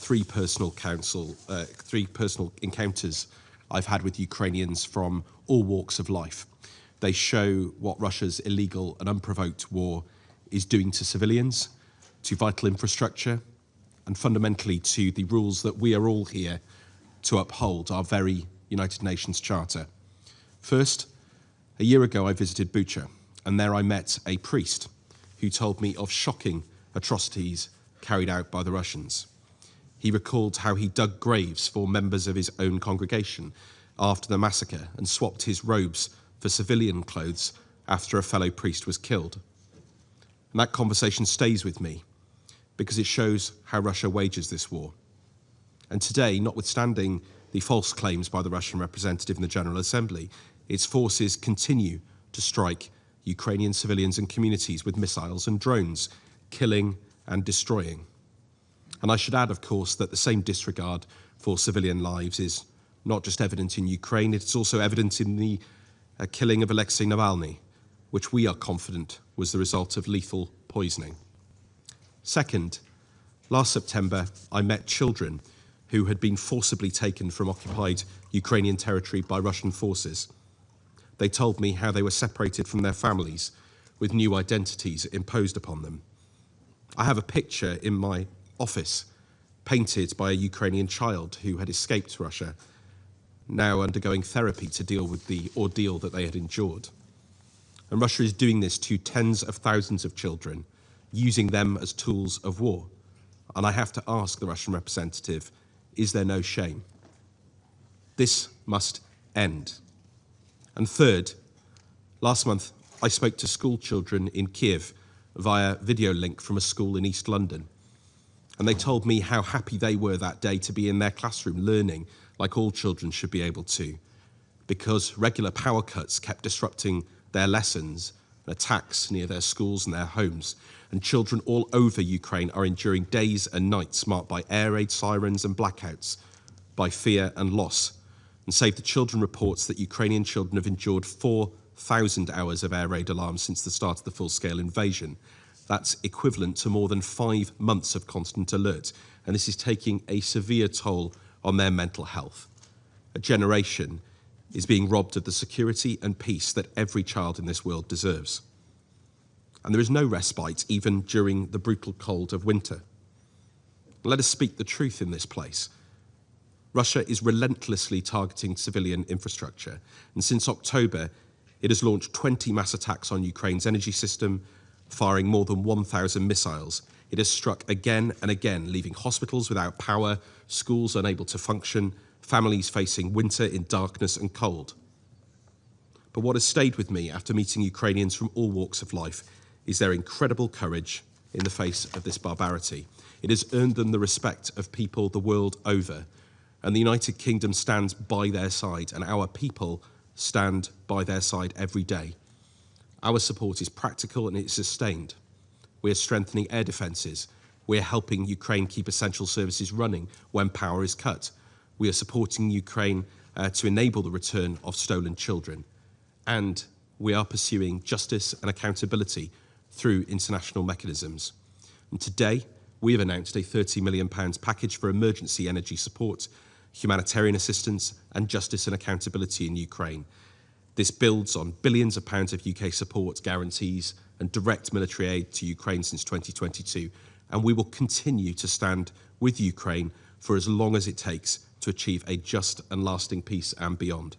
three personal encounters I've had with Ukrainians from all walks of life. They show what Russia's illegal and unprovoked war is doing to civilians, to vital infrastructure, and fundamentally to the rules that we are all here to uphold, our very United Nations Charter. First, a year ago I visited Bucha, and there I met a priest who told me of shocking atrocities carried out by the Russians. He recalled how he dug graves for members of his own congregation after the massacre and swapped his robes for civilian clothes after a fellow priest was killed. And that conversation stays with me because it shows how Russia wages this war. And today, notwithstanding the false claims by the Russian representative in the General Assembly, its forces continue to strike Ukrainian civilians and communities with missiles and drones, killing and destroying. And I should add, of course, that the same disregard for civilian lives is not just evident in Ukraine, it's also evident in the killing of Alexei Navalny, which we are confident was the result of lethal poisoning. Second, last September, I met children who had been forcibly taken from occupied Ukrainian territory by Russian forces. They told me how they were separated from their families with new identities imposed upon them. I have a picture in my office painted by a Ukrainian child who had escaped Russia, now undergoing therapy to deal with the ordeal that they had endured. And Russia is doing this to tens of thousands of children, using them as tools of war. And I have to ask the Russian representative, is there no shame? This must end. And third, last month I spoke to school children in Kiev via video link from a school in East London. And they told me how happy they were that day to be in their classroom learning like all children should be able to, because regular power cuts kept disrupting their lessons and attacks near their schools and their homes. And children all over Ukraine are enduring days and nights marked by air raid sirens and blackouts, by fear and loss. And Save the Children reports that Ukrainian children have endured 4,000 hours of air raid alarms since the start of the full-scale invasion. That's equivalent to more than 5 months of constant alert. And this is taking a severe toll on their mental health. A generation is being robbed of the security and peace that every child in this world deserves. And there is no respite even during the brutal cold of winter. Let us speak the truth in this place. Russia is relentlessly targeting civilian infrastructure, and since October, it has launched 20 mass attacks on Ukraine's energy system, firing more than 1,000 missiles. It has struck again and again, leaving hospitals without power, schools unable to function, families facing winter in darkness and cold. But what has stayed with me after meeting Ukrainians from all walks of life is their incredible courage in the face of this barbarity. It has earned them the respect of people the world over, and the United Kingdom stands by their side, and our people stand by their side every day. Our support is practical and it's sustained. We are strengthening air defences. We are helping Ukraine keep essential services running when power is cut. We are supporting Ukraine to enable the return of stolen children. And we are pursuing justice and accountability through international mechanisms. And today, we have announced a £30 million package for emergency energy support, humanitarian assistance, and justice and accountability in Ukraine. This builds on billions of pounds of UK support, guarantees, and direct military aid to Ukraine since 2022, and we will continue to stand with Ukraine for as long as it takes to achieve a just and lasting peace and beyond.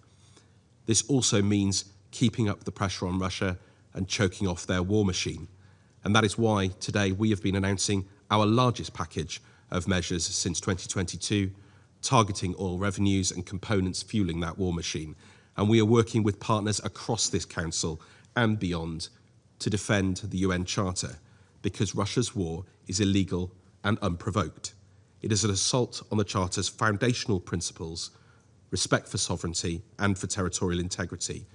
This also means keeping up the pressure on Russia and choking off their war machine. And that is why today we have been announcing our largest package of measures since 2022, targeting oil revenues and components fueling that war machine. And we are working with partners across this council and beyond to defend the UN Charter, because Russia's war is illegal and unprovoked. It is an assault on the Charter's foundational principles, respect for sovereignty and for territorial integrity.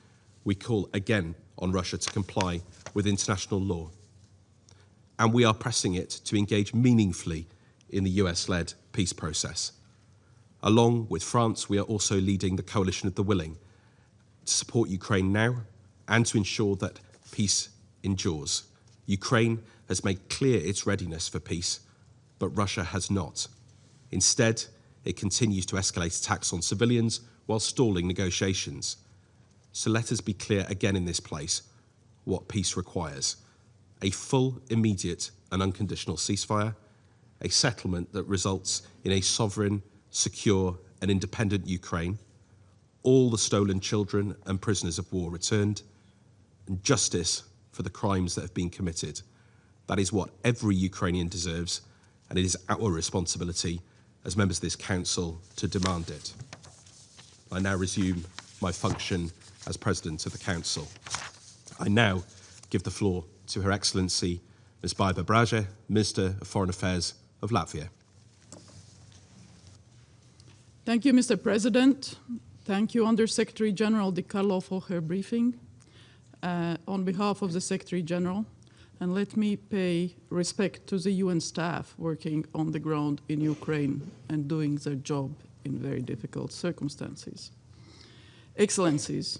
We call again on Russia to comply with international law. And we are pressing it to engage meaningfully in the US-led peace process. Along with France, we are also leading the Coalition of the Willing to support Ukraine now and to ensure that peace endures. Ukraine has made clear its readiness for peace, but Russia has not. Instead, it continues to escalate attacks on civilians while stalling negotiations. So let us be clear again in this place what peace requires: a full, immediate and unconditional ceasefire, a settlement that results in a sovereign, secure and independent Ukraine, all the stolen children and prisoners of war returned, and justice for the crimes that have been committed. That is what every Ukrainian deserves, and it is our responsibility as members of this council to demand it. I now resume my function as President of the Council. I now give the floor to Her Excellency Ms. Baiba Braže, Minister of Foreign Affairs of Latvia. Thank you, Mr. President. Thank you, Under-Secretary General Di Carlo, for her briefing. On behalf of the Secretary General, and let me pay respect to the UN staff working on the ground in Ukraine and doing their job in very difficult circumstances. Excellencies,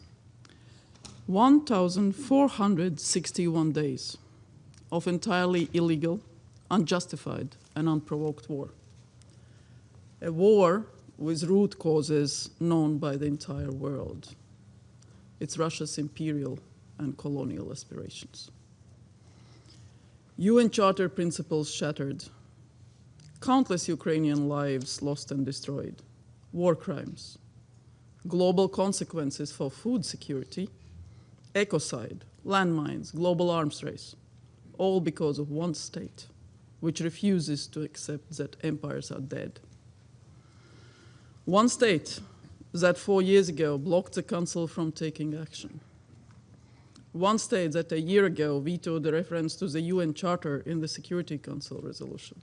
1,461 days of entirely illegal, unjustified, and unprovoked war. A war with root causes known by the entire world. It's Russia's imperial and colonial aspirations. UN Charter principles shattered, countless Ukrainian lives lost and destroyed, war crimes, global consequences for food security, ecocide, landmines, global arms race, all because of one state, which refuses to accept that empires are dead. One state that 4 years ago blocked the Council from taking action. One state that a year ago vetoed the reference to the UN Charter in the Security Council resolution.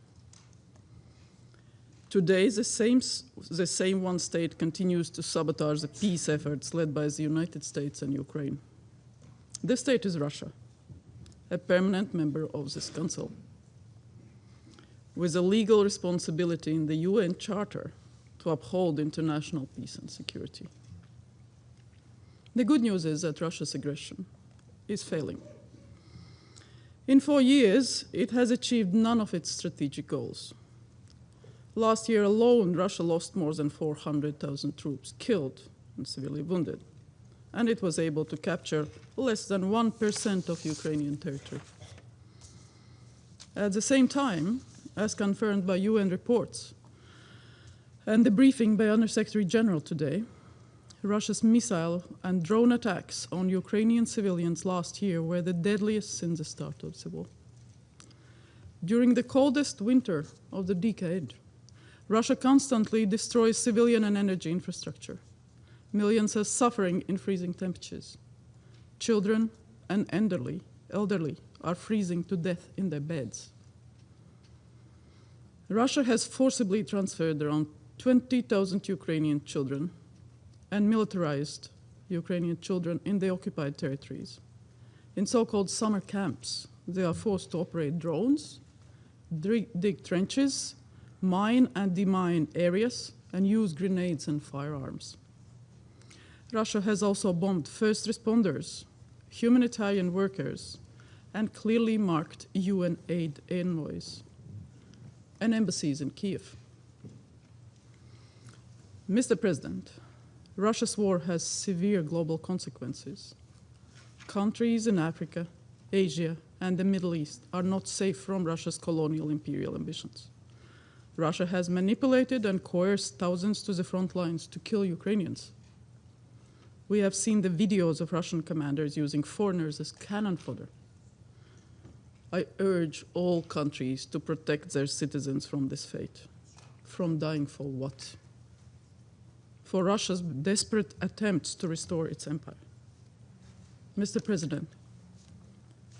Today, the same one state continues to sabotage the peace efforts led by the United States and Ukraine. This state is Russia, a permanent member of this council, with a legal responsibility in the UN Charter to uphold international peace and security. The good news is that Russia's aggression is failing. In 4 years, it has achieved none of its strategic goals. Last year alone, Russia lost more than 400,000 troops killed and severely wounded, and it was able to capture less than 1% of Ukrainian territory. At the same time, as confirmed by UN reports and the briefing by Under-Secretary General today, Russia's missile and drone attacks on Ukrainian civilians last year were the deadliest since the start of the war. During the coldest winter of the decade, Russia constantly destroys civilian and energy infrastructure. Millions are suffering in freezing temperatures. Children and elderly are freezing to death in their beds. Russia has forcibly transferred around 20,000 Ukrainian children and militarized Ukrainian children in the occupied territories. In so-called summer camps, they are forced to operate drones, dig trenches, mine and demine areas, and use grenades and firearms. Russia has also bombed first responders, humanitarian workers, and clearly marked UN aid envoys and embassies in Kiev. Mr. President, Russia's war has severe global consequences. Countries in Africa, Asia, and the Middle East are not safe from Russia's colonial imperial ambitions. Russia has manipulated and coerced thousands to the front lines to kill Ukrainians. We have seen the videos of Russian commanders using foreigners as cannon fodder. I urge all countries to protect their citizens from this fate. From dying for what? For Russia's desperate attempts to restore its empire. Mr. President,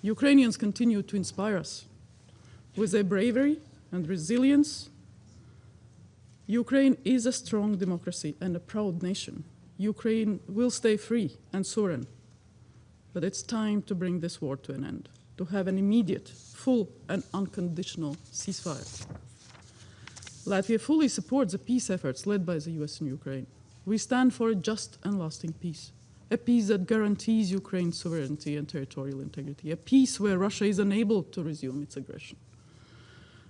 Ukrainians continue to inspire us. With their bravery and resilience, Ukraine is a strong democracy and a proud nation. Ukraine will stay free and sovereign. But it's time to bring this war to an end, to have an immediate, full, and unconditional ceasefire. Latvia fully supports the peace efforts led by the US in Ukraine. We stand for a just and lasting peace, a peace that guarantees Ukraine's sovereignty and territorial integrity, a peace where Russia is unable to resume its aggression.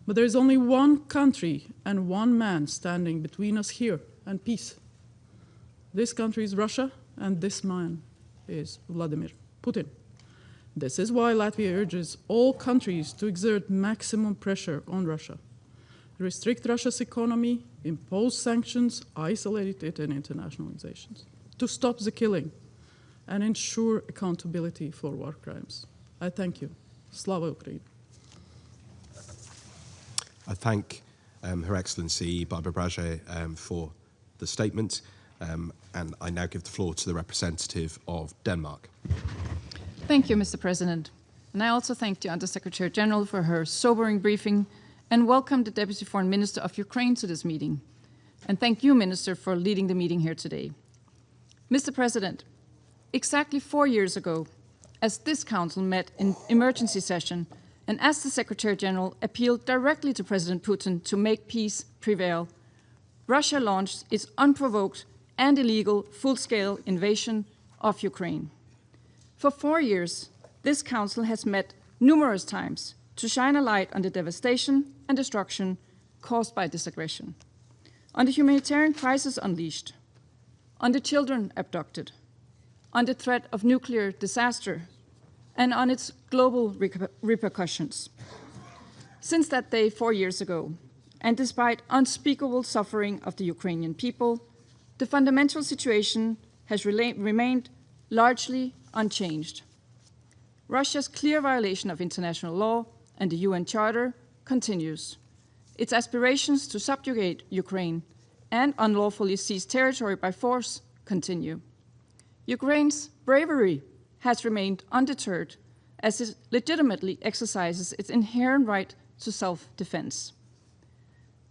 But there is only one country and one man standing between us here and peace. This country is Russia, and this man is Vladimir Putin. This is why Latvia urges all countries to exert maximum pressure on Russia, restrict Russia's economy, impose sanctions, isolate it in international organizations, to stop the killing and ensure accountability for war crimes. I thank you. Slava Ukraini. I thank Her Excellency Baiba Braže for the statement, and I now give the floor to the representative of Denmark. Thank you, Mr. President. And I also thank the Undersecretary General for her sobering briefing and welcome the Deputy Foreign Minister of Ukraine to this meeting. And thank you, Minister, for leading the meeting here today. Mr. President, exactly 4 years ago, as this Council met in emergency session, and as the Secretary General appealed directly to President Putin to make peace prevail, Russia launched its unprovoked and illegal full-scale invasion of Ukraine. For 4 years, this Council has met numerous times to shine a light on the devastation and destruction caused by this aggression, on the humanitarian crisis unleashed, on the children abducted, on the threat of nuclear disaster, and on its global repercussions. Since that day 4 years ago, and despite unspeakable suffering of the Ukrainian people, the fundamental situation has remained largely unchanged. Russia's clear violation of international law and the UN Charter continues. Its aspirations to subjugate Ukraine and unlawfully seize territory by force continue. Ukraine's bravery has remained undeterred as it legitimately exercises its inherent right to self-defense.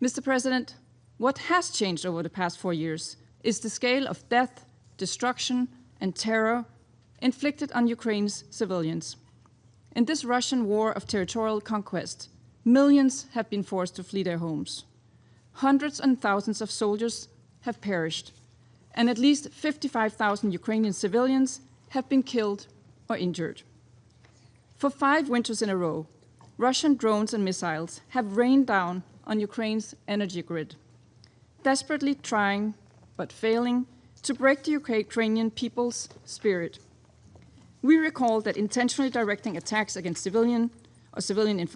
Mr. President, what has changed over the past 4 years is the scale of death, destruction, and terror inflicted on Ukraine's civilians. In this Russian war of territorial conquest, millions have been forced to flee their homes. Hundreds and thousands of soldiers have perished, and at least 55,000 Ukrainian civilians have been killed or injured. For 5 winters in a row, Russian drones and missiles have rained down on Ukraine's energy grid, desperately trying, but failing, to break the Ukrainian people's spirit. We recall that intentionally directing attacks against civilian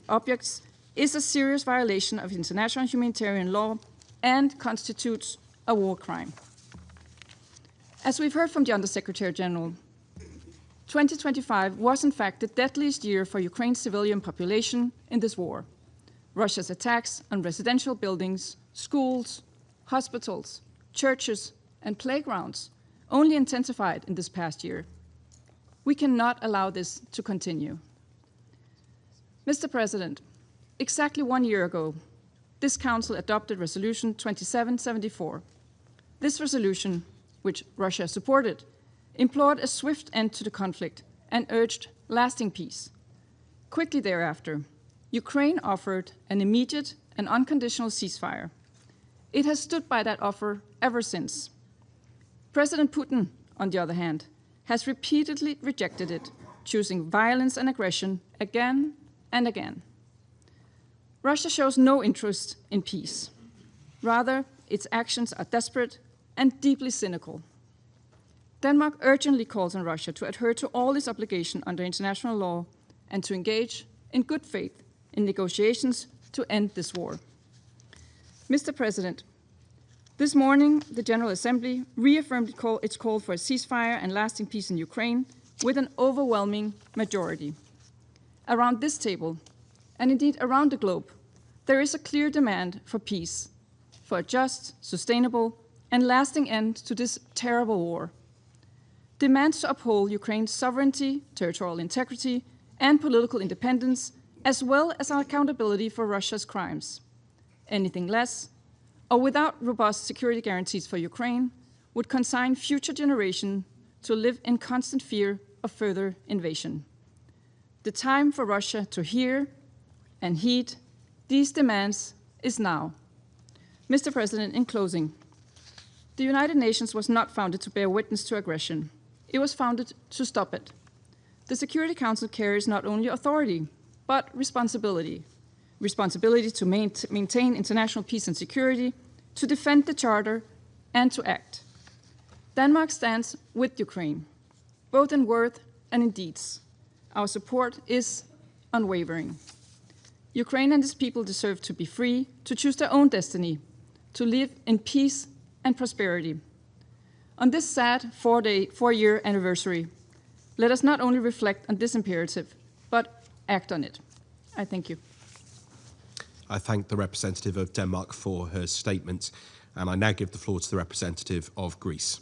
objects is a serious violation of international humanitarian law and constitutes a war crime. As we've heard from the Undersecretary General, 2025 was in fact the deadliest year for Ukraine's civilian population in this war. Russia's attacks on residential buildings, schools, hospitals, churches, and playgrounds only intensified in this past year. We cannot allow this to continue. Mr. President, exactly 1 year ago, this Council adopted Resolution 2774. This resolution, which Russia supported, implored a swift end to the conflict and urged lasting peace. Quickly thereafter, Ukraine offered an immediate and unconditional ceasefire. It has stood by that offer ever since. President Putin, on the other hand, has repeatedly rejected it, choosing violence and aggression again and again. Russia shows no interest in peace. Rather, its actions are desperate and deeply cynical. Denmark urgently calls on Russia to adhere to all its obligations under international law and to engage in good faith in negotiations to end this war. Mr. President, this morning, the General Assembly reaffirmed its call for a ceasefire and lasting peace in Ukraine with an overwhelming majority. Around this table, and indeed around the globe, there is a clear demand for peace, for a just, sustainable, and lasting end to this terrible war. Demands to uphold Ukraine's sovereignty, territorial integrity, and political independence, as well as accountability for Russia's crimes. Anything less, or without robust security guarantees for Ukraine, would consign future generations to live in constant fear of further invasion. The time for Russia to hear and heed these demands is now. Mr. President, in closing, the United Nations was not founded to bear witness to aggression. It was founded to stop it. The Security Council carries not only authority, but responsibility. responsibility to maintain international peace and security, to defend the Charter, and to act. Denmark stands with Ukraine, both in word and in deeds. Our support is unwavering. Ukraine and its people deserve to be free, to choose their own destiny, to live in peace and prosperity. On this sad four-year anniversary, let us not only reflect on this imperative, but act on it. I thank you. I thank the representative of Denmark for her statement, and I now give the floor to the representative of Greece.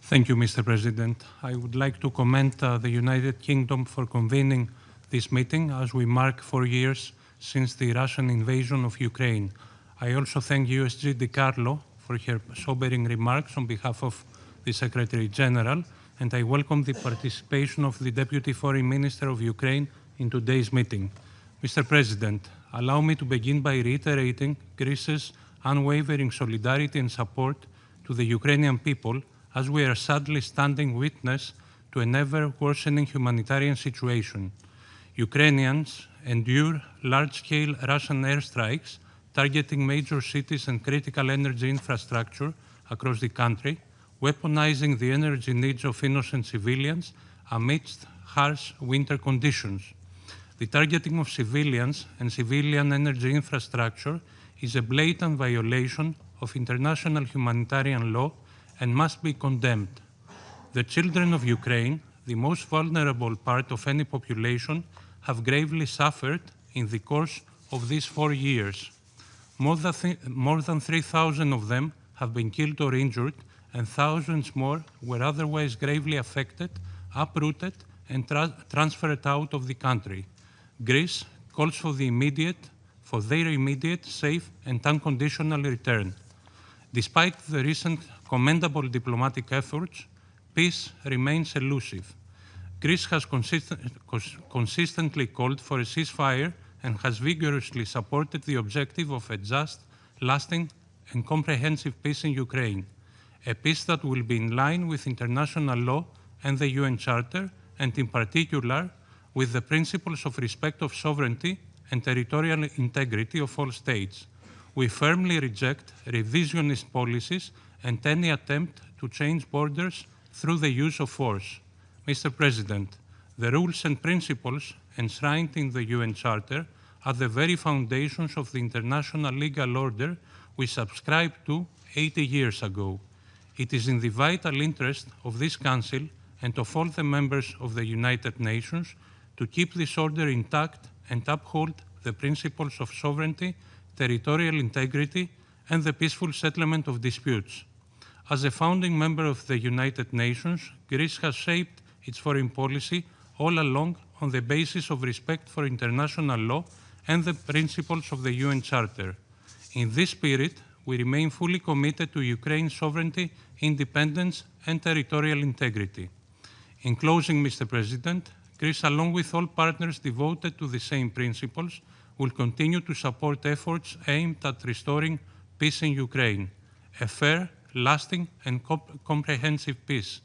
Thank you, Mr. President. I would like to commend the United Kingdom for convening this meeting as we mark 4 years since the Russian invasion of Ukraine. I also thank USG DiCarlo for her sobering remarks on behalf of the Secretary General, and I welcome the participation of the Deputy Foreign Minister of Ukraine in today's meeting. Mr. President, allow me to begin by reiterating Greece's unwavering solidarity and support to the Ukrainian people as we are sadly standing witness to an ever-worsening humanitarian situation. Ukrainians endure large-scale Russian airstrikes targeting major cities and critical energy infrastructure across the country, weaponizing the energy needs of innocent civilians amidst harsh winter conditions. The targeting of civilians and civilian energy infrastructure is a blatant violation of international humanitarian law and must be condemned. The children of Ukraine, the most vulnerable part of any population, have gravely suffered in the course of these 4 years. More than 3,000 of them have been killed or injured, and thousands more were otherwise gravely affected, uprooted, and transferred out of the country. Greece calls for their immediate, safe, and unconditional return. Despite the recent commendable diplomatic efforts, peace remains elusive. Greece has consistently called for a ceasefire and has vigorously supported the objective of a just, lasting, and comprehensive peace in Ukraine, a peace that will be in line with international law and the UN Charter, and in particular, with the principles of respect of sovereignty and territorial integrity of all states. We firmly reject revisionist policies and any attempt to change borders through the use of force. Mr. President, the rules and principles enshrined in the UN Charter are the very foundations of the international legal order we subscribed to 80 years ago. It is in the vital interest of this Council and of all the members of the United Nations to keep this order intact and uphold the principles of sovereignty, territorial integrity, and the peaceful settlement of disputes. As a founding member of the United Nations, Greece has shaped its foreign policy all along on the basis of respect for international law and the principles of the UN Charter. In this spirit, we remain fully committed to Ukraine's sovereignty, independence, and territorial integrity. In closing, Mr. President, Greece, along with all partners devoted to the same principles, will continue to support efforts aimed at restoring peace in Ukraine, a fair, lasting, and comprehensive peace,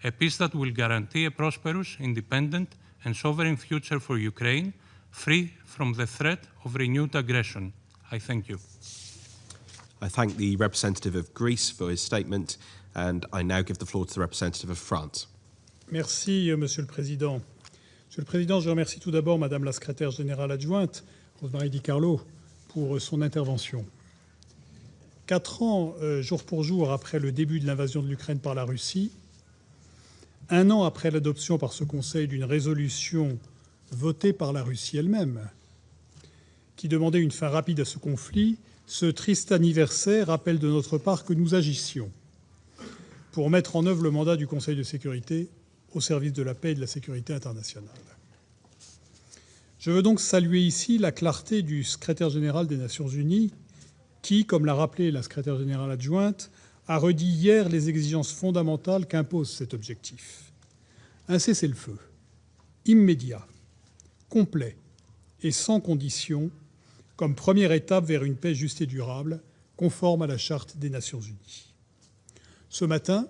a peace that will guarantee a prosperous, independent, and sovereign future for Ukraine, free from the threat of renewed aggression. I thank you. I thank the representative of Greece for his statement, and I now give the floor to the representative of France. Merci, Monsieur le Président. Monsieur le Président, je remercie tout d'abord Madame la secrétaire générale adjointe, Rosemary DiCarlo, pour son intervention. 4 ans, jour pour jour, après le début de l'invasion de l'Ukraine par la Russie, 1 an après l'adoption par ce Conseil d'une résolution votée par la Russie elle-même, qui demandait une fin rapide à ce conflit, ce triste anniversaire rappelle de notre part que nous agissions pour mettre en œuvre le mandat du Conseil de sécurité au service de la paix et de la sécurité internationale. Je veux donc saluer ici la clarté du secrétaire général des Nations Unies qui, comme l'a rappelé la secrétaire générale adjointe, a redit hier les exigences fondamentales qu'impose cet objectif. Un cessez-le-feu immédiat, complet et sans condition comme première étape vers une paix juste et durable, conforme à la Charte des Nations Unies. Ce matin,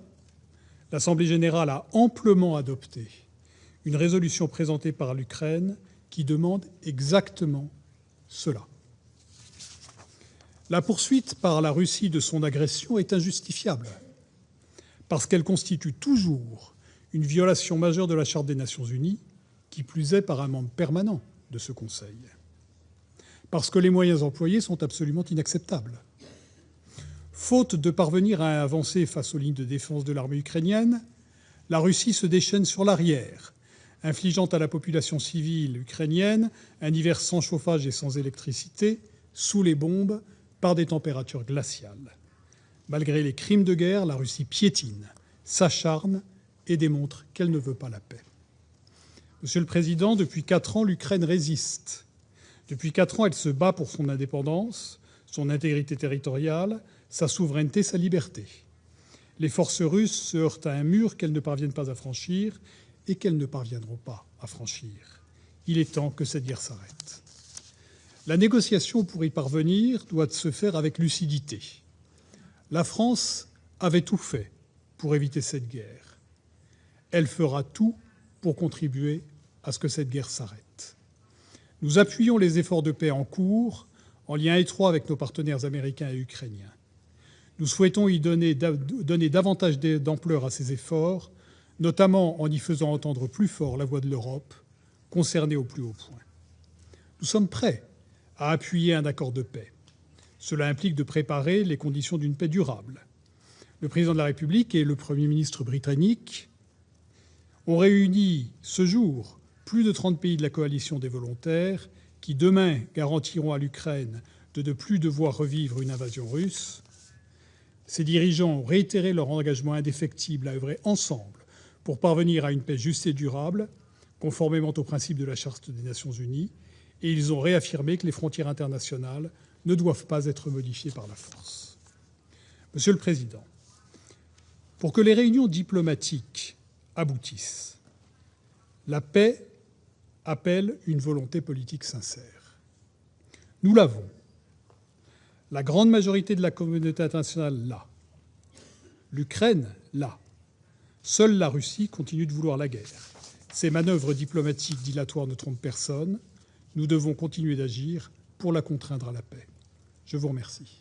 l'Assemblée générale a amplement adopté une résolution présentée par l'Ukraine qui demande exactement cela. La poursuite par la Russie de son agression est injustifiable parce qu'elle constitue toujours une violation majeure de la Charte des Nations Unies, qui plus est par un membre permanent de ce Conseil, parce que les moyens employés sont absolument inacceptables. Faute de parvenir à avancer face aux lignes de défense de l'armée ukrainienne, la Russie se déchaîne sur l'arrière, infligeant à la population civile ukrainienne un hiver sans chauffage et sans électricité, sous les bombes, par des températures glaciales. Malgré les crimes de guerre, la Russie piétine, s'acharne et démontre qu'elle ne veut pas la paix. Monsieur le Président, depuis 4 ans, l'Ukraine résiste. Depuis 4 ans, elle se bat pour son indépendance, son intégrité territoriale, sa souveraineté, sa liberté. Les forces russes se heurtent à un mur qu'elles ne parviennent pas à franchir et qu'elles ne parviendront pas à franchir. Il est temps que cette guerre s'arrête. La négociation pour y parvenir doit se faire avec lucidité. La France avait tout fait pour éviter cette guerre. Elle fera tout pour contribuer à ce que cette guerre s'arrête. Nous appuyons les efforts de paix en cours, en lien étroit avec nos partenaires américains et ukrainiens. Nous souhaitons y donner davantage d'ampleur à ces efforts, notamment en y faisant entendre plus fort la voix de l'Europe, concernée au plus haut point. Nous sommes prêts à appuyer un accord de paix. Cela implique de préparer les conditions d'une paix durable. Le président de la République et le Premier ministre britannique ont réuni ce jour plus de 30 pays de la coalition des volontaires qui, demain, garantiront à l'Ukraine de ne plus devoir revivre une invasion russe. Ces dirigeants ont réitéré leur engagement indéfectible à œuvrer ensemble pour parvenir à une paix juste et durable, conformément aux principes de la Charte des Nations Unies, et ils ont réaffirmé que les frontières internationales ne doivent pas être modifiées par la force. Monsieur le Président, pour que les réunions diplomatiques aboutissent, la paix appelle une volonté politique sincère. Nous l'avons. La grande majorité de la communauté internationale l'a. L'Ukraine l'a. Seule la Russie continue de vouloir la guerre. Ces manœuvres diplomatiques dilatoires ne trompent personne. Nous devons continuer d'agir pour la contraindre à la paix. Je vous remercie.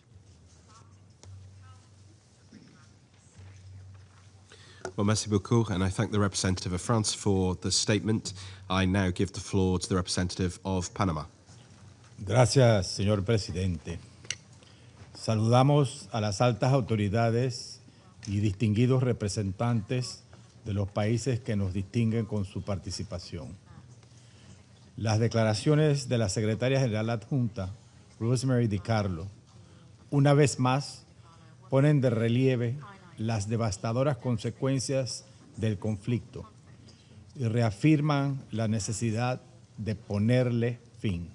Well, merci beaucoup, and I thank the representative of France for the statement. I now give the floor to the representative of Panama. Gracias, señor presidente. Saludamos a las altas autoridades y distinguidos representantes de los países que nos distinguen con su participación. Las declaraciones de la secretaria general adjunta, Rosemary DiCarlo, una vez más ponen de relieve las devastadoras consecuencias del conflicto y reafirman la necesidad de ponerle fin.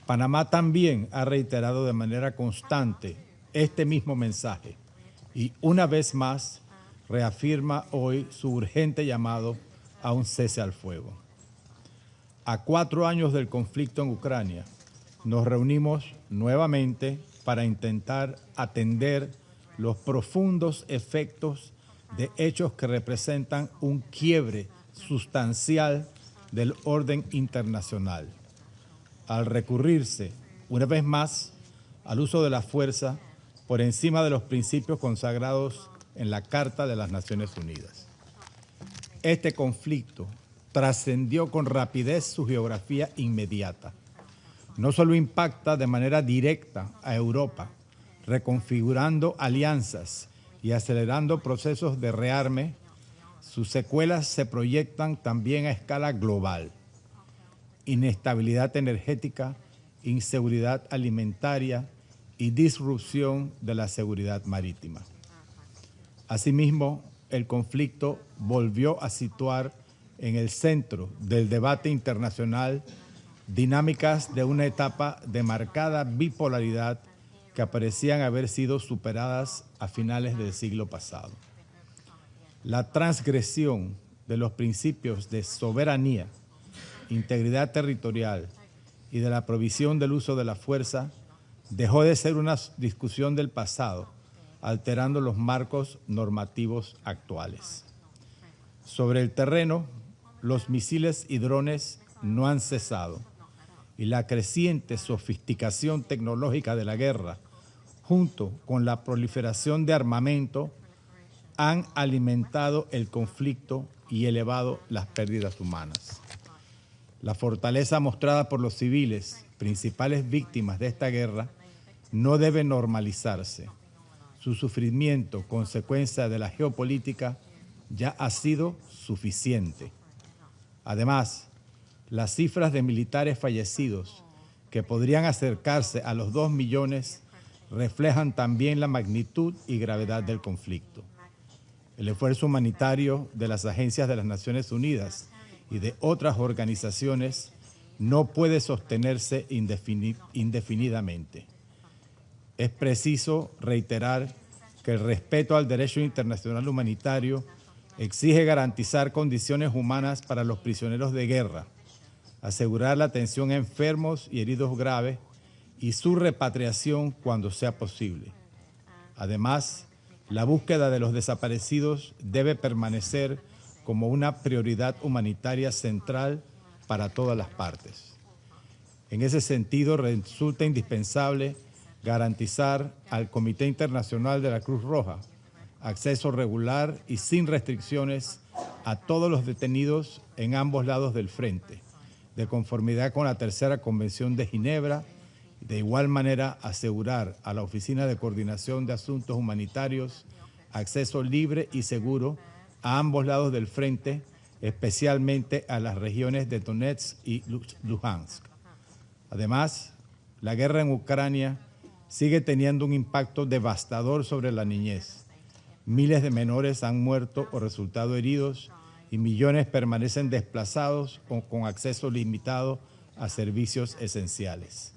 Panamá también ha reiterado de manera constante este mismo mensaje y una vez más reafirma hoy su urgente llamado a un cese al fuego. A 4 años del conflicto en Ucrania, nos reunimos nuevamente para intentar atender los profundos efectos de hechos que representan un quiebre sustancial del orden internacional, al recurrirse, una vez más, al uso de la fuerza por encima de los principios consagrados en la Carta de las Naciones Unidas. Este conflicto trascendió con rapidez su geografía inmediata. No solo impacta de manera directa a Europa, reconfigurando alianzas y acelerando procesos de rearme, sus secuelas se proyectan también a escala global. Inestabilidad energética, inseguridad alimentaria y disrupción de la seguridad marítima. Asimismo, el conflicto volvió a situar en el centro del debate internacional dinámicas de una etapa de marcada bipolaridad que parecían haber sido superadas a finales del siglo pasado. La transgresión de los principios de soberanía, integridad territorial y de la provisión del uso de la fuerza dejó de ser una discusión del pasado, alterando los marcos normativos actuales. Sobre el terreno, los misiles y drones no han cesado y la creciente sofisticación tecnológica de la guerra, junto con la proliferación de armamento, han alimentado el conflicto y elevado las pérdidas humanas. La fortaleza mostrada por los civiles, principales víctimas de esta guerra, no debe normalizarse. Su sufrimiento, consecuencia de la geopolítica, ya ha sido suficiente. Además, las cifras de militares fallecidos, que podrían acercarse a los 2 millones, reflejan también la magnitud y gravedad del conflicto. El esfuerzo humanitario de las agencias de las Naciones Unidas y de otras organizaciones no puede sostenerse indefinidamente. Es preciso reiterar que el respeto al derecho internacional humanitario exige garantizar condiciones humanas para los prisioneros de guerra, asegurar la atención a enfermos y heridos graves y su repatriación cuando sea posible. Además, la búsqueda de los desaparecidos debe permanecer como una prioridad humanitaria central para todas las partes. En ese sentido, resulta indispensable garantizar al Comité Internacional de la Cruz Roja acceso regular y sin restricciones a todos los detenidos en ambos lados del frente, de conformidad con la Tercera Convención de Ginebra. De igual manera, asegurar a la Oficina de Coordinación de Asuntos Humanitarios acceso libre y seguro a ambos lados del frente, especialmente a las regiones de Donetsk y Luhansk. Además, la guerra en Ucrania sigue teniendo un impacto devastador sobre la niñez. Miles de menores han muerto o resultado heridos y millones permanecen desplazados o con acceso limitado a servicios esenciales.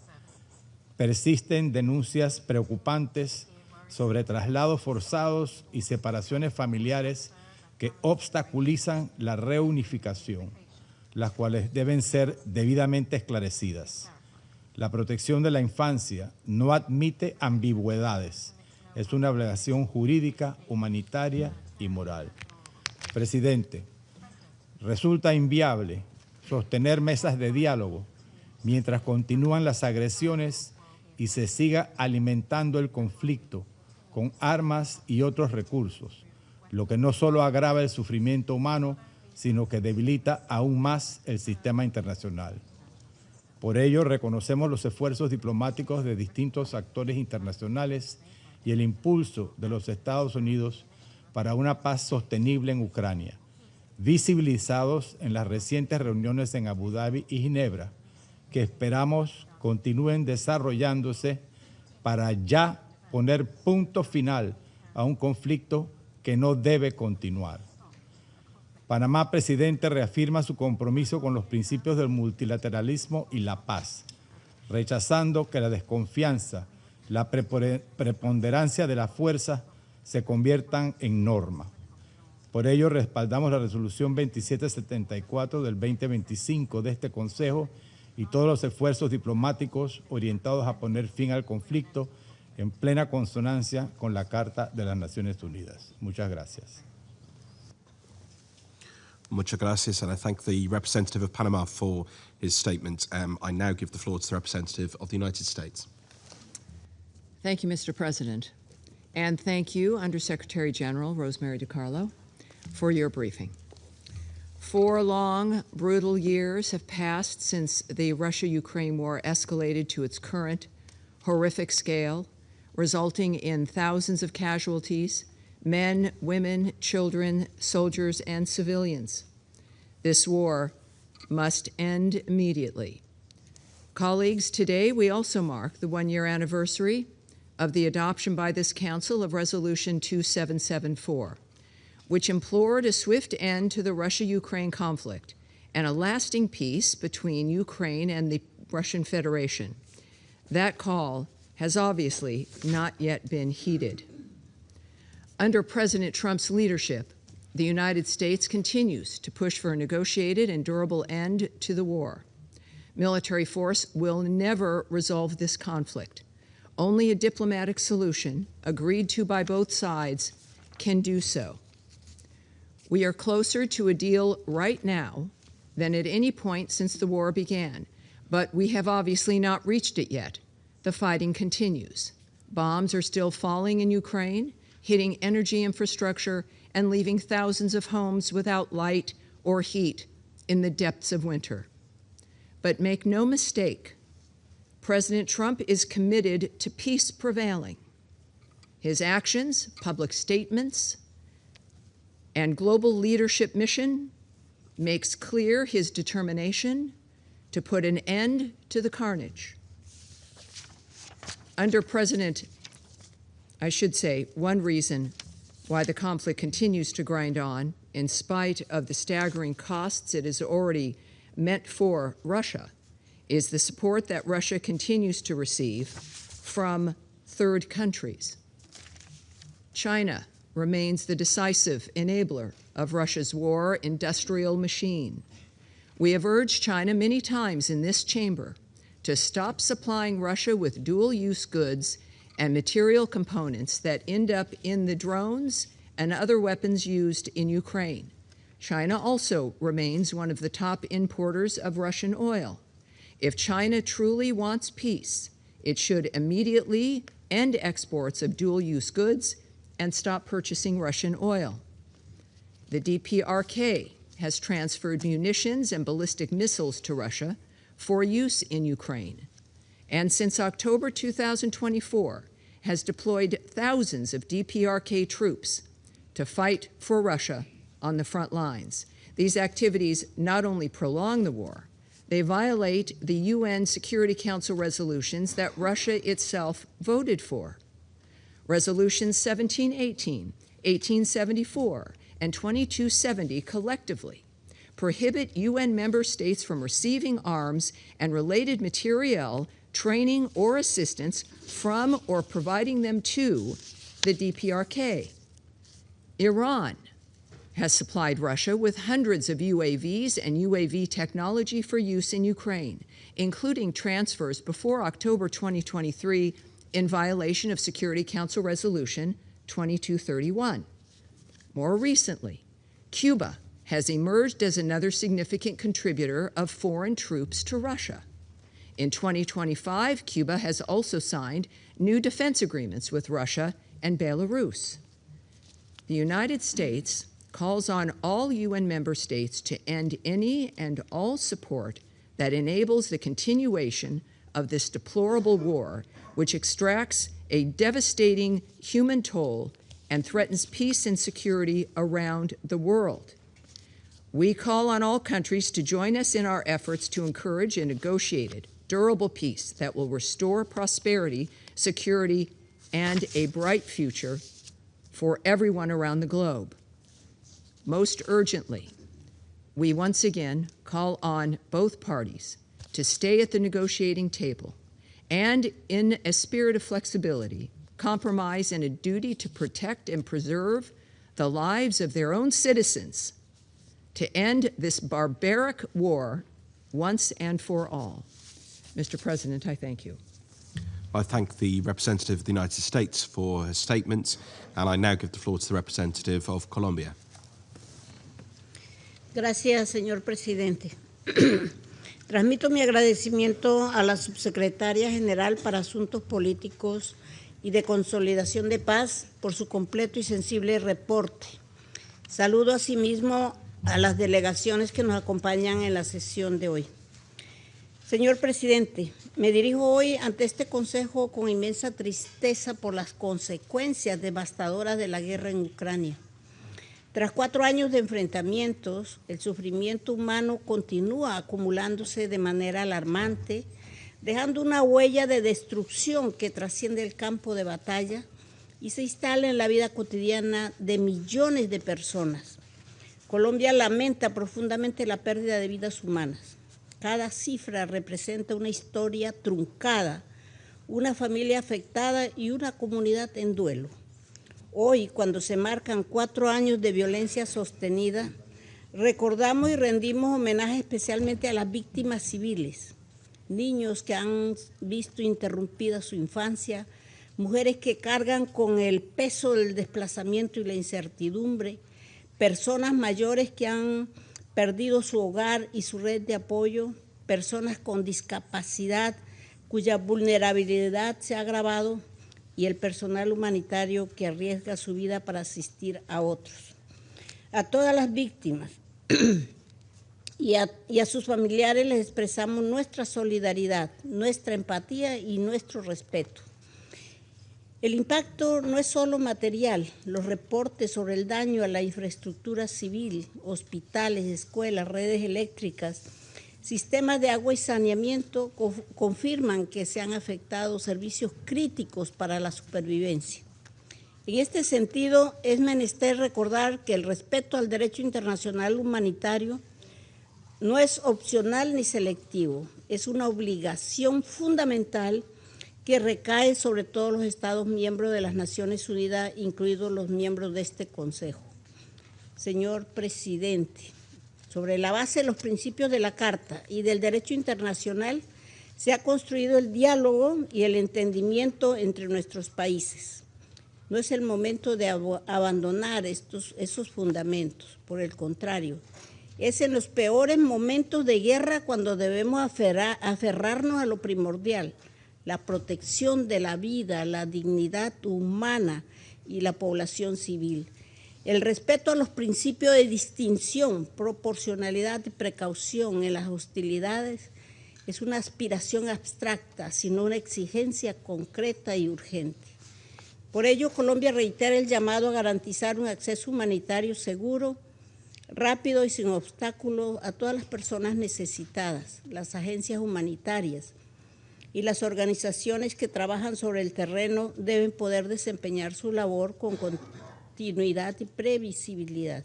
Persisten denuncias preocupantes sobre traslados forzados y separaciones familiares que obstaculizan la reunificación, las cuales deben ser debidamente esclarecidas. La protección de la infancia no admite ambigüedades. Es una obligación jurídica, humanitaria y moral. Presidente, resulta inviable sostener mesas de diálogo mientras continúan las agresiones y se siga alimentando el conflicto con armas y otros recursos, lo que no solo agrava el sufrimiento humano, sino que debilita aún más el sistema internacional. Por ello, reconocemos los esfuerzos diplomáticos de distintos actores internacionales y el impulso de los Estados Unidos para una paz sostenible en Ucrania, visibilizados en las recientes reuniones en Abu Dhabi y Ginebra, que esperamos continúen desarrollándose para ya poner punto final a un conflicto que no debe continuar. Panamá, presidente, reafirma su compromiso con los principios del multilateralismo y la paz, rechazando que la desconfianza, la preponderancia de la fuerza se conviertan en norma. Por ello, respaldamos la resolución 2774 del 2025 de este Consejo y todos los esfuerzos diplomáticos orientados a poner fin al conflicto en plena consonancia con la Carta de las Naciones Unidas. Muchas gracias. Muchas gracias, and I thank the representative of Panama for his statement. I now give the floor to the representative of the United States. Thank you, Mr. President. And thank you, Undersecretary General Rosemary DiCarlo, for your briefing. 4 long, brutal years have passed since the Russia-Ukraine war escalated to its current horrific scale, resulting in thousands of casualties, men, women, children, soldiers, and civilians. This war must end immediately. Colleagues, today we also mark the 1-year anniversary of the adoption by this Council of Resolution 2774, which implored a swift end to the Russia-Ukraine conflict and a lasting peace between Ukraine and the Russian Federation. That call has obviously not yet been heeded. Under President Trump's leadership, the United States continues to push for a negotiated and durable end to the war. Military force will never resolve this conflict. Only a diplomatic solution, agreed to by both sides, can do so. We are closer to a deal right now than at any point since the war began, But we have obviously not reached it yet. The fighting continues. Bombs are still falling in Ukraine, hitting energy infrastructure and leaving thousands of homes without light or heat in the depths of winter. But make no mistake, President Trump is committed to peace prevailing. His actions, public statements, and global leadership mission makes clear his determination to put an end to the carnage. Under President, I should say, one reason why the conflict continues to grind on, in spite of the staggering costs it has already meant for Russia, is the support that Russia continues to receive from third countries. China remains the decisive enabler of Russia's war industrial machine. We have urged China many times in this chamber to stop supplying Russia with dual-use goods and material components that end up in the drones and other weapons used in Ukraine. China also remains one of the top importers of Russian oil. If China truly wants peace, it should immediately end exports of dual-use goods and stop purchasing Russian oil. The DPRK has transferred munitions and ballistic missiles to Russia for use in Ukraine, and since October 2024 has deployed thousands of DPRK troops to fight for Russia on the front lines. These activities not only prolong the war, they violate the UN Security Council resolutions that Russia itself voted for. Resolutions 1718, 1874, and 2270 collectively prohibit UN member states from receiving arms and related materiel, training, or assistance from or providing them to the DPRK. Iran has supplied Russia with hundreds of UAVs and UAV technology for use in Ukraine, including transfers before October 2023 in violation of Security Council Resolution 2231. More recently, Cuba has emerged as another significant contributor of foreign troops to Russia. In 2025, Cuba has also signed new defense agreements with Russia and Belarus. The United States calls on all UN member states to end any and all support that enables the continuation of this deplorable war, which extracts a devastating human toll and threatens peace and security around the world. We call on all countries to join us in our efforts to encourage a negotiated, durable peace that will restore prosperity, security, and a bright future for everyone around the globe. Most urgently, we once again call on both parties to stay at the negotiating table and, in a spirit of flexibility, compromise and a duty to protect and preserve the lives of their own citizens, to end this barbaric war once and for all. Mr. President, I thank you. I thank the representative of the United States for her statement, and I now give the floor to the representative of Colombia. Gracias, señor presidente. Transmito mi agradecimiento a la subsecretaria general para Asuntos Políticos y de Consolidación de Paz por su completo y sensible reporte. Saludo asimismo a las delegaciones que nos acompañan en la sesión de hoy. Señor presidente, me dirijo hoy ante este Consejo con inmensa tristeza por las consecuencias devastadoras de la guerra en Ucrania. Tras 4 años de enfrentamientos, el sufrimiento humano continúa acumulándose de manera alarmante, dejando una huella de destrucción que trasciende el campo de batalla y se instala en la vida cotidiana de millones de personas. Colombia lamenta profundamente la pérdida de vidas humanas. Cada cifra representa una historia truncada, una familia afectada y una comunidad en duelo. Hoy, cuando se marcan 4 años de violencia sostenida, recordamos y rendimos homenaje especialmente a las víctimas civiles, niños que han visto interrumpida su infancia, mujeres que cargan con el peso del desplazamiento y la incertidumbre, personas mayores que han perdido su hogar y su red de apoyo, personas con discapacidad cuya vulnerabilidad se ha agravado y el personal humanitario que arriesga su vida para asistir a otros. A todas las víctimas y a sus familiares les expresamos nuestra solidaridad, nuestra empatía y nuestro respeto. El impacto no es solo material. Los reportes sobre el daño a la infraestructura civil, hospitales, escuelas, redes eléctricas, sistemas de agua y saneamiento confirman que se han afectado servicios críticos para la supervivencia. En este sentido, es menester recordar que el respeto al derecho internacional humanitario no es opcional ni selectivo, es una obligación fundamental que recae sobre todos los Estados miembros de las Naciones Unidas, incluidos los miembros de este Consejo. Señor Presidente, sobre la base de los principios de la Carta y del derecho internacional, se ha construido el diálogo y el entendimiento entre nuestros países. No es el momento de abandonar esos fundamentos, por el contrario, es en los peores momentos de guerra cuando debemos aferrarnos a lo primordial, la protección de la vida, la dignidad humana y la población civil. El respeto a los principios de distinción, proporcionalidad y precaución en las hostilidades es una aspiración abstracta, sino una exigencia concreta y urgente. Por ello, Colombia reitera el llamado a garantizar un acceso humanitario seguro, rápido y sin obstáculos a todas las personas necesitadas, las agencias humanitarias y las organizaciones que trabajan sobre el terreno deben poder desempeñar su labor con continuidad y previsibilidad.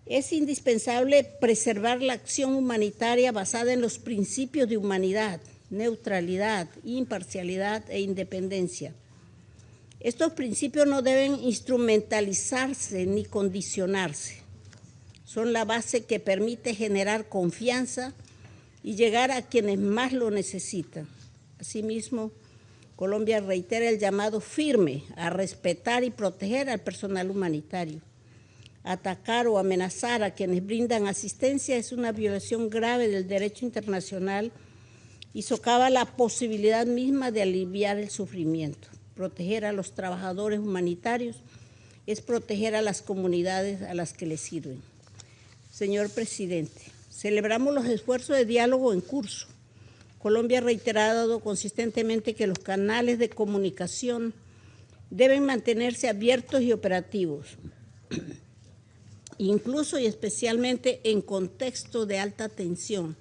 Es indispensable preservar la acción humanitaria basada en los principios de humanidad, neutralidad, imparcialidad e independencia. Estos principios no deben instrumentalizarse ni condicionarse. Son la base que permite generar confianza y llegar a quienes más lo necesitan. Asimismo, Colombia reitera el llamado firme a respetar y proteger al personal humanitario. Atacar o amenazar a quienes brindan asistencia es una violación grave del derecho internacional y socava la posibilidad misma de aliviar el sufrimiento. Proteger a los trabajadores humanitarios es proteger a las comunidades a las que les sirven. Señor Presidente, celebramos los esfuerzos de diálogo en curso. Colombia ha reiterado consistentemente que los canales de comunicación deben mantenerse abiertos y operativos, incluso y especialmente en contexto de alta tensión.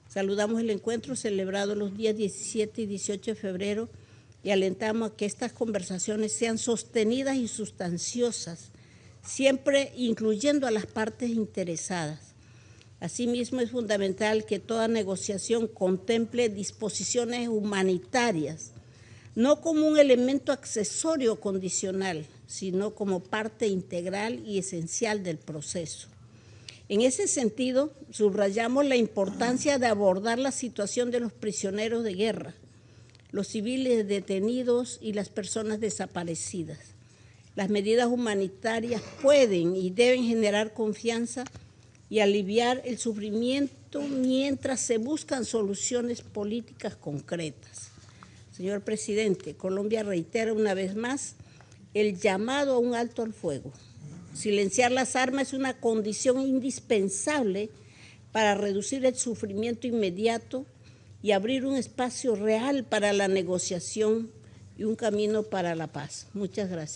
Saludamos el encuentro celebrado los días 17 y 18 de febrero y alentamos a que estas conversaciones sean sostenidas y sustanciosas, siempre incluyendo a las partes interesadas. Asimismo, es fundamental que toda negociación contemple disposiciones humanitarias, no como un elemento accesorio o condicional, sino como parte integral y esencial del proceso. En ese sentido, subrayamos la importancia de abordar la situación de los prisioneros de guerra, los civiles detenidos y las personas desaparecidas. Las medidas humanitarias pueden y deben generar confianza y aliviar el sufrimiento mientras se buscan soluciones políticas concretas. Señor Presidente, Colombia reitera una vez más el llamado a un alto al fuego. Silenciar las armas es una condición indispensable para reducir el sufrimiento inmediato y abrir un espacio real para la negociación y un camino para la paz. Muchas gracias.